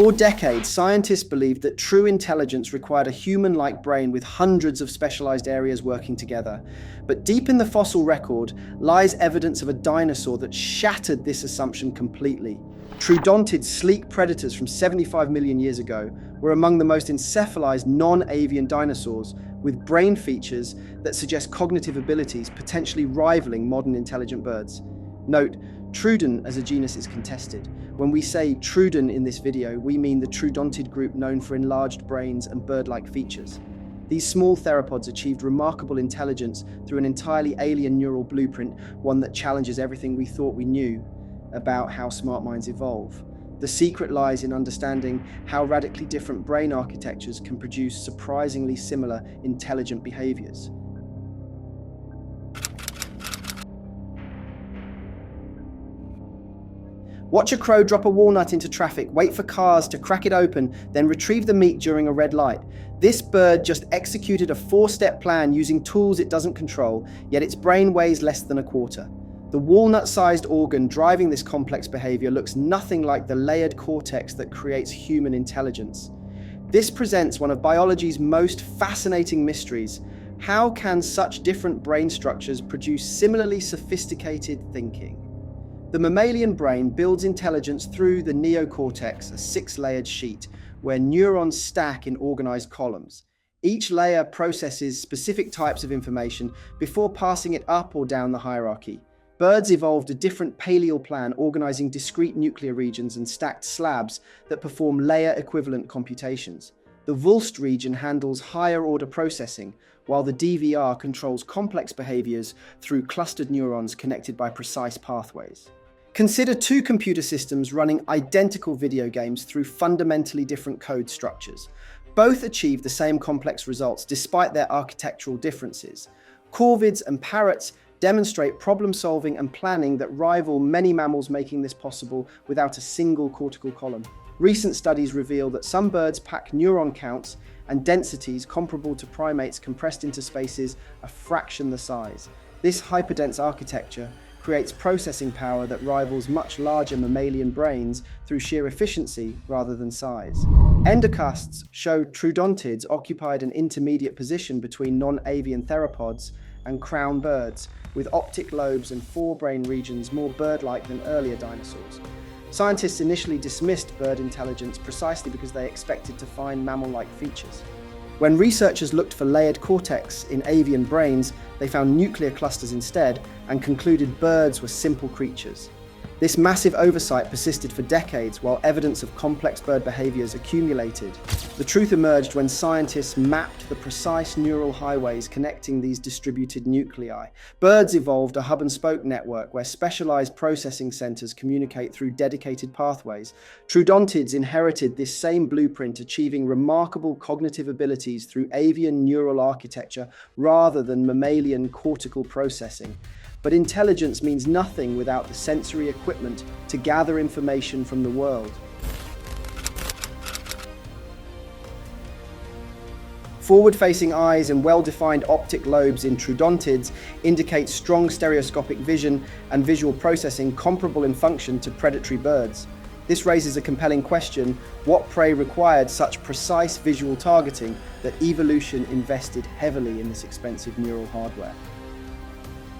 For decades, scientists believed that true intelligence required a human-like brain with hundreds of specialized areas working together. But deep in the fossil record lies evidence of a dinosaur that shattered this assumption completely. Troodontids, sleek predators from 75 million years ago, were among the most encephalized non-avian dinosaurs, with brain features that suggest cognitive abilities potentially rivaling modern intelligent birds. Note, Troodon as a genus is contested. When we say Troodon in this video, we mean the Troodontid group known for enlarged brains and bird-like features. These small theropods achieved remarkable intelligence through an entirely alien neural blueprint, one that challenges everything we thought we knew about how smart minds evolve. The secret lies in understanding how radically different brain architectures can produce surprisingly similar intelligent behaviors. Watch a crow drop a walnut into traffic, wait for cars to crack it open, then retrieve the meat during a red light. This bird just executed a 4-step plan using tools it doesn't control, yet its brain weighs less than a quarter. The walnut-sized organ driving this complex behavior looks nothing like the layered cortex that creates human intelligence. This presents one of biology's most fascinating mysteries. How can such different brain structures produce similarly sophisticated thinking? The mammalian brain builds intelligence through the neocortex, a 6-layered sheet, where neurons stack in organized columns. Each layer processes specific types of information before passing it up or down the hierarchy. Birds evolved a different paleo plan, organizing discrete nuclear regions and stacked slabs that perform layer-equivalent computations. The Wulst region handles higher-order processing, while the DVR controls complex behaviors through clustered neurons connected by precise pathways. Consider two computer systems running identical video games through fundamentally different code structures. Both achieve the same complex results despite their architectural differences. Corvids and parrots demonstrate problem-solving and planning that rival many mammals, making this possible without a single cortical column. Recent studies reveal that some birds pack neuron counts and densities comparable to primates compressed into spaces a fraction the size. This hyperdense architecture creates processing power that rivals much larger mammalian brains through sheer efficiency rather than size. Endocasts show Troodontids occupied an intermediate position between non-avian theropods and crown birds, with optic lobes and forebrain regions more bird-like than earlier dinosaurs. Scientists initially dismissed bird intelligence precisely because they expected to find mammal-like features. When researchers looked for layered cortex in avian brains, they found nuclear clusters instead and concluded birds were simple creatures. This massive oversight persisted for decades while evidence of complex bird behaviors accumulated. The truth emerged when scientists mapped the precise neural highways connecting these distributed nuclei. Birds evolved a hub-and-spoke network where specialized processing centers communicate through dedicated pathways. Troodontids inherited this same blueprint, achieving remarkable cognitive abilities through avian neural architecture rather than mammalian cortical processing. But intelligence means nothing without the sensory equipment to gather information from the world. Forward-facing eyes and well-defined optic lobes in Troodontids indicate strong stereoscopic vision and visual processing comparable in function to predatory birds. This raises a compelling question: what prey required such precise visual targeting that evolution invested heavily in this expensive neural hardware?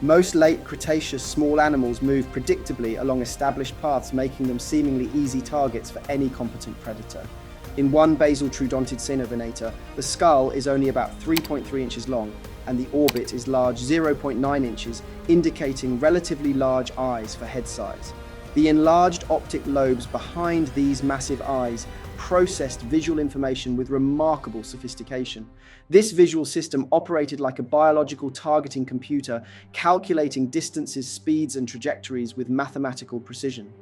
Most late Cretaceous small animals move predictably along established paths, making them seemingly easy targets for any competent predator. In one basal Troodontid cynovenator, the skull is only about 3.3 inches long, and the orbit is large 0.9 inches, indicating relatively large eyes for head size. The enlarged optic lobes behind these massive eyes processed visual information with remarkable sophistication. This visual system operated like a biological targeting computer, calculating distances, speeds, and trajectories with mathematical precision.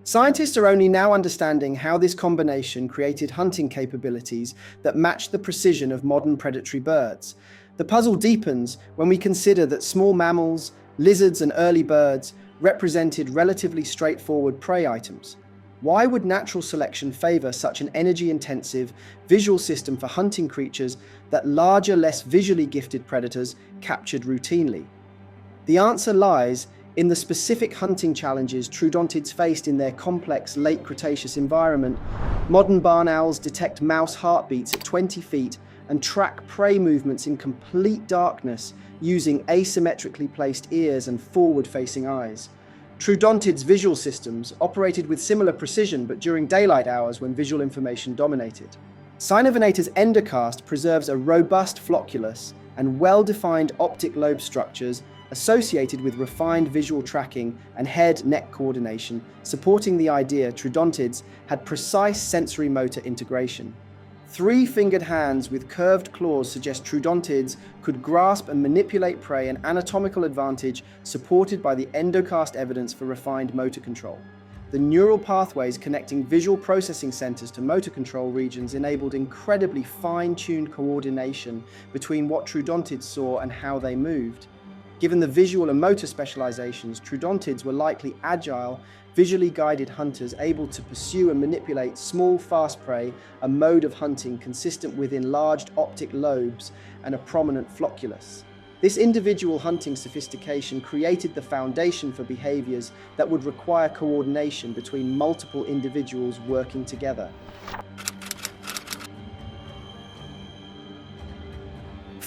Scientists are only now understanding how this combination created hunting capabilities that match the precision of modern predatory birds. The puzzle deepens when we consider that small mammals, lizards, and early birds represented relatively straightforward prey items. Why would natural selection favor such an energy-intensive visual system for hunting creatures that larger, less visually gifted predators captured routinely? The answer lies In the specific hunting challenges Troodontids faced in their complex late Cretaceous environment, modern barn owls detect mouse heartbeats at 20 feet and track prey movements in complete darkness using asymmetrically placed ears and forward-facing eyes. Troodontids' visual systems operated with similar precision but during daylight hours when visual information dominated. Cynovinator's endocast preserves a robust flocculus and well-defined optic lobe structures associated with refined visual tracking and head-neck coordination, supporting the idea Troodontids had precise sensory motor integration. Three-fingered hands with curved claws suggest Troodontids could grasp and manipulate prey, an anatomical advantage supported by the endocast evidence for refined motor control. The neural pathways connecting visual processing centers to motor control regions enabled incredibly fine-tuned coordination between what Troodontids saw and how they moved. Given the visual and motor specializations, Troodontids were likely agile, visually guided hunters able to pursue and manipulate small, fast prey, a mode of hunting consistent with enlarged optic lobes and a prominent flocculus. This individual hunting sophistication created the foundation for behaviors that would require coordination between multiple individuals working together.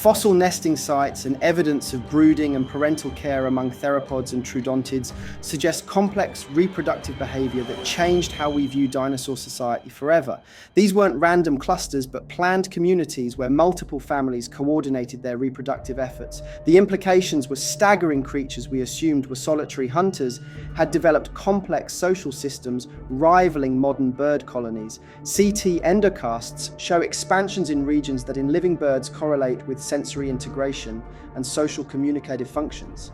Fossil nesting sites and evidence of brooding and parental care among theropods and Troodontids suggest complex reproductive behavior that changed how we view dinosaur society forever. These weren't random clusters, but planned communities where multiple families coordinated their reproductive efforts. The implications were staggering. Creatures we assumed were solitary hunters had developed complex social systems rivaling modern bird colonies. CT endocasts show expansions in regions that in living birds correlate with sensory integration and social communicative functions.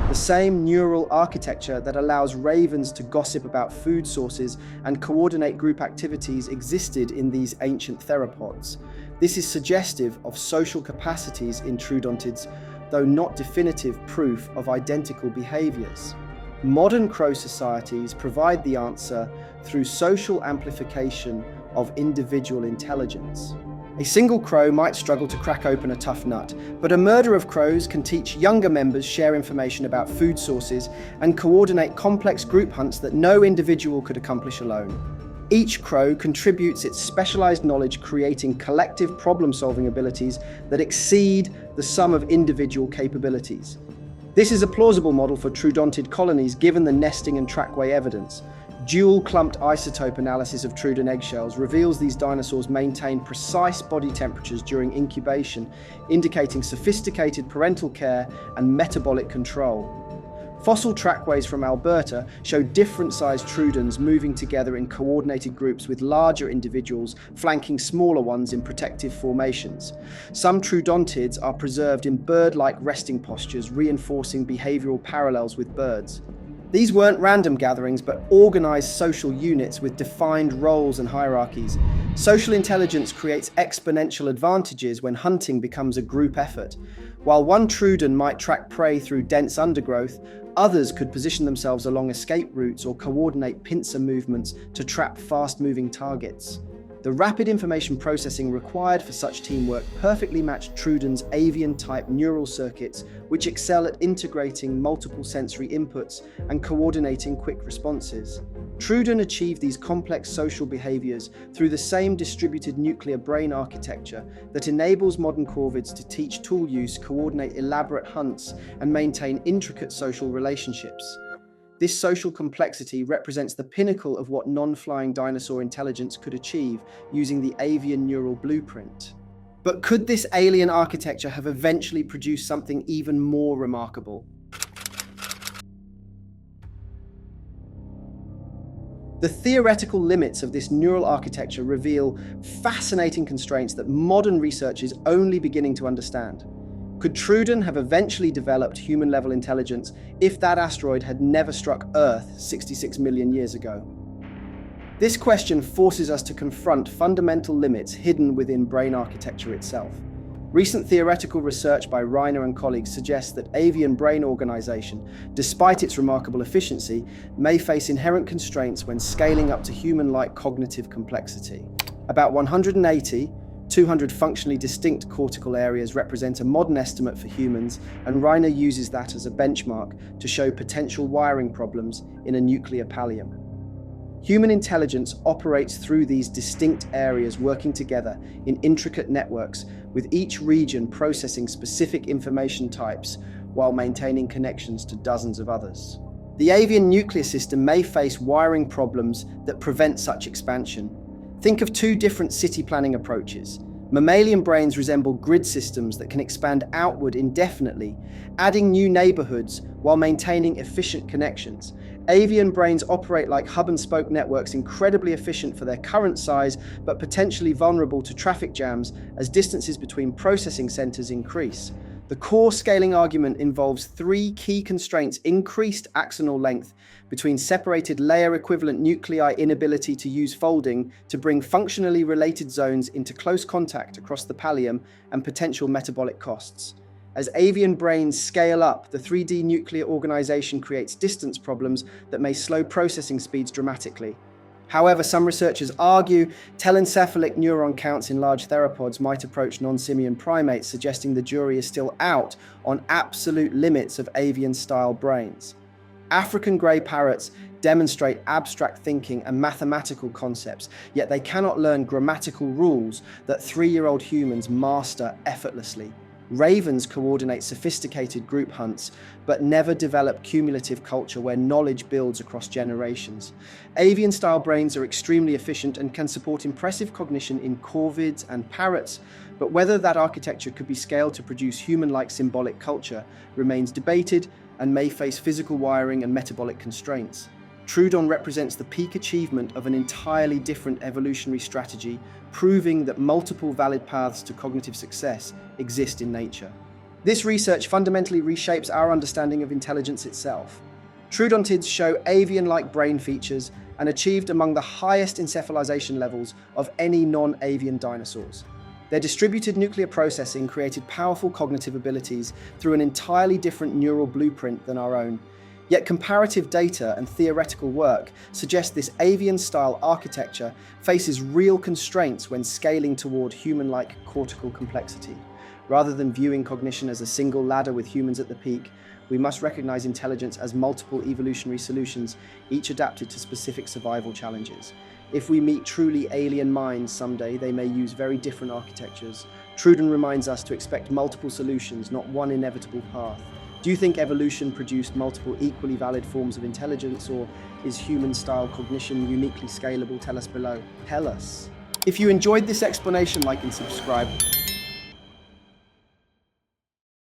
The same neural architecture that allows ravens to gossip about food sources and coordinate group activities existed in these ancient theropods. This is suggestive of social capacities in Troodontids, though not definitive proof of identical behaviors. Modern crow societies provide the answer through social amplification of individual intelligence. A single crow might struggle to crack open a tough nut, but a murder of crows can teach younger members share information about food sources and coordinate complex group hunts that no individual could accomplish alone. Each crow contributes its specialized knowledge, creating collective problem-solving abilities that exceed the sum of individual capabilities. This is a plausible model for Troodontid colonies given the nesting and trackway evidence. Dual clumped isotope analysis of Troodon eggshells reveals these dinosaurs maintain precise body temperatures during incubation, indicating sophisticated parental care and metabolic control. Fossil trackways from Alberta show different-sized Troodons moving together in coordinated groups with larger individuals flanking smaller ones in protective formations. Some Troodontids are preserved in bird-like resting postures, reinforcing behavioral parallels with birds. These weren't random gatherings, but organized social units with defined roles and hierarchies. Social intelligence creates exponential advantages when hunting becomes a group effort. While one Troodon might track prey through dense undergrowth, others could position themselves along escape routes or coordinate pincer movements to trap fast-moving targets. The rapid information processing required for such teamwork perfectly matched Troodon's avian-type neural circuits, which excel at integrating multiple sensory inputs and coordinating quick responses. Troodon achieved these complex social behaviors through the same distributed nuclear brain architecture that enables modern corvids to teach tool use, coordinate elaborate hunts, and maintain intricate social relationships. This social complexity represents the pinnacle of what non-flying dinosaur intelligence could achieve using the avian neural blueprint. But could this alien architecture have eventually produced something even more remarkable? The theoretical limits of this neural architecture reveal fascinating constraints that modern research is only beginning to understand. Could Troodon have eventually developed human-level intelligence if that asteroid had never struck Earth 66 million years ago? This question forces us to confront fundamental limits hidden within brain architecture itself. Recent theoretical research by Reiner and colleagues suggests that avian brain organization, despite its remarkable efficiency, may face inherent constraints when scaling up to human-like cognitive complexity. About 180, 200 functionally distinct cortical areas represent a modern estimate for humans, and Reiner uses that as a benchmark to show potential wiring problems in a nuclear pallium. Human intelligence operates through these distinct areas working together in intricate networks, with each region processing specific information types while maintaining connections to dozens of others. The avian nuclear system may face wiring problems that prevent such expansion. Think of two different city planning approaches. Mammalian brains resemble grid systems that can expand outward indefinitely, adding new neighborhoods while maintaining efficient connections. Avian brains operate like hub-and-spoke networks, incredibly efficient for their current size, but potentially vulnerable to traffic jams as distances between processing centers increase. The core scaling argument involves three key constraints: increased axonal length between separated layer-equivalent nuclei, inability to use folding to bring functionally related zones into close contact across the pallium, and potential metabolic costs. As avian brains scale up, the 3D nuclear organization creates distance problems that may slow processing speeds dramatically. However, some researchers argue telencephalic neuron counts in large theropods might approach non-simian primates, suggesting the jury is still out on absolute limits of avian-style brains. African grey parrots demonstrate abstract thinking and mathematical concepts, yet they cannot learn grammatical rules that 3-year-old humans master effortlessly. Ravens coordinate sophisticated group hunts, but never develop cumulative culture where knowledge builds across generations. Avian-style brains are extremely efficient and can support impressive cognition in corvids and parrots, but whether that architecture could be scaled to produce human-like symbolic culture remains debated and may face physical wiring and metabolic constraints. Troodon represents the peak achievement of an entirely different evolutionary strategy, proving that multiple valid paths to cognitive success exist in nature. This research fundamentally reshapes our understanding of intelligence itself. Troodontids show avian-like brain features and achieved among the highest encephalization levels of any non-avian dinosaurs. Their distributed nuclear processing created powerful cognitive abilities through an entirely different neural blueprint than our own. Yet comparative data and theoretical work suggest this avian-style architecture faces real constraints when scaling toward human-like cortical complexity. Rather than viewing cognition as a single ladder with humans at the peak, we must recognize intelligence as multiple evolutionary solutions, each adapted to specific survival challenges. If we meet truly alien minds someday, they may use very different architectures. Troodon reminds us to expect multiple solutions, not one inevitable path. Do you think evolution produced multiple equally valid forms of intelligence, or is human-style cognition uniquely scalable? Tell us below. Tell us. If you enjoyed this explanation, like and subscribe.